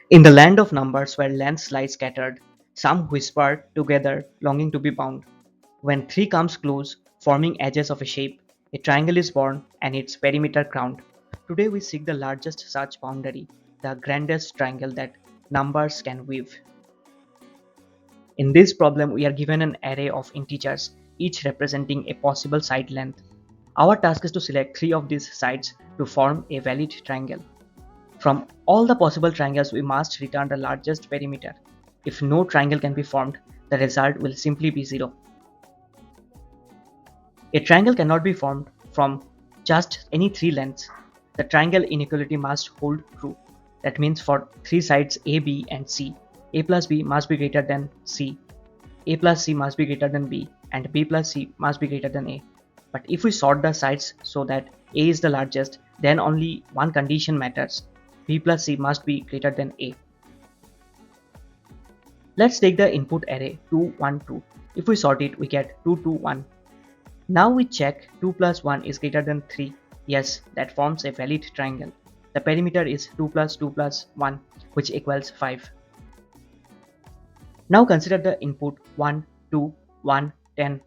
In the land of numbers where lengths lie scattered, some whisper together, longing to be bound. When three comes close, forming edges of a shape, a triangle is born and its perimeter crowned. Today we seek the largest such boundary, the grandest triangle that numbers can weave. In this problem, we are given an array of integers, each representing a possible side length. Our task is to select three of these sides to form a valid triangle. From all the possible triangles, we must return the largest perimeter. If no triangle can be formed, the result will simply be 0. A triangle cannot be formed from just any three lengths. The triangle inequality must hold true. That means for three sides A, B and C, A plus B must be greater than C, A plus C must be greater than B, and B plus C must be greater than A. But if we sort the sides so that A is the largest, then only one condition matters. B plus C must be greater than A. Let's take the input array 2, 1, 2. If we sort it, we get 2, 2, 1. Now we check 2 plus 1 is greater than 3. Yes, that forms a valid triangle. The perimeter is 2 plus 2 plus 1, which equals 5. Now consider the input 1, 2, 1, 10.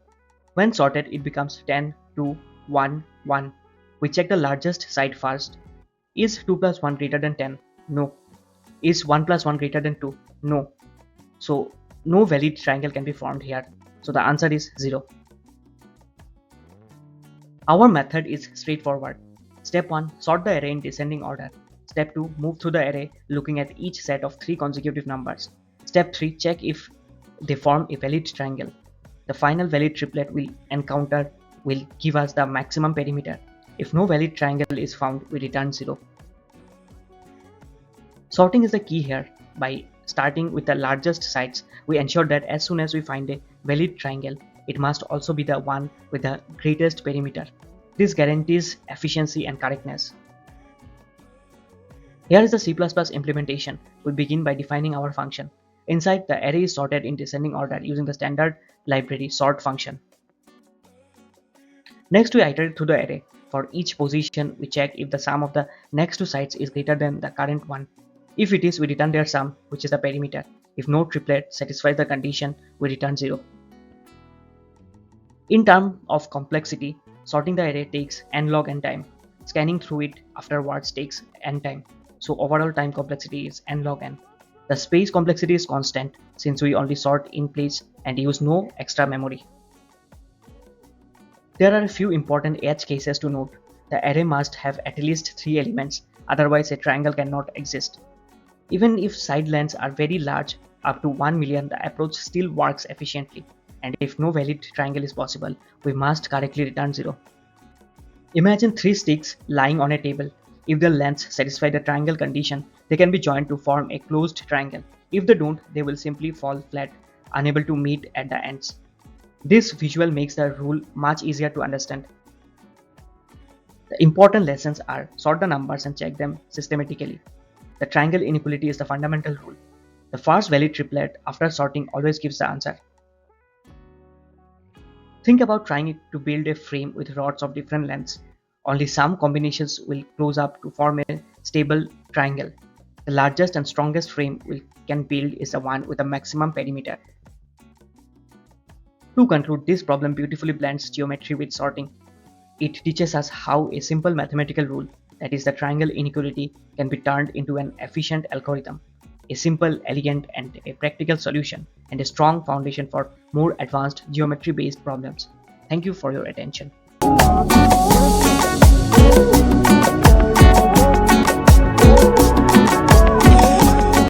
When sorted, it becomes 10, 2, 1, 1. We check the largest side first. Is 2 plus 1 greater than 10? No. Is 1 plus 1 greater than 2? No. So no valid triangle can be formed here. So the answer is 0. Our method is straightforward. Step 1. Sort the array in descending order. Step 2. Move through the array looking at each set of 3 consecutive numbers. Step 3. Check if they form a valid triangle. The final valid triplet we encounter will give us the maximum perimeter. If no valid triangle is found, we return 0. Sorting is the key here. By starting with the largest sides, we ensure that as soon as we find a valid triangle, it must also be the one with the greatest perimeter. This guarantees efficiency and correctness. Here is the C++ implementation. We begin by defining our function. Inside, the array is sorted in descending order using the standard library sort function. Next, we iterate through the array. For each position, we check if the sum of the next two sides is greater than the current one. If it is, we return their sum, which is the perimeter. If no triplet satisfies the condition, we return 0. In terms of complexity, sorting the array takes n log n time. Scanning through it afterwards takes n time. So overall time complexity is n log n. The space complexity is constant since we only sort in place and use no extra memory. There are a few important edge cases to note. The array must have at least 3 elements, otherwise a triangle cannot exist. Even if side lengths are very large, up to 1 million, the approach still works efficiently. And if no valid triangle is possible, we must correctly return 0. Imagine 3 sticks lying on a table. If their lengths satisfy the triangle condition, they can be joined to form a closed triangle. If they don't, they will simply fall flat, unable to meet at the ends. This visual makes the rule much easier to understand. The important lessons are: sort the numbers and check them systematically. The triangle inequality is the fundamental rule. The first valid triplet after sorting always gives the answer. Think about trying to build a frame with rods of different lengths. Only some combinations will close up to form a stable triangle. The largest and strongest frame we can build is the one with the maximum perimeter. To conclude, this problem beautifully blends geometry with sorting. It teaches us how a simple mathematical rule, that is the triangle inequality, can be turned into an efficient algorithm, a simple, elegant, and a practical solution, and a strong foundation for more advanced geometry-based problems. Thank you for your attention.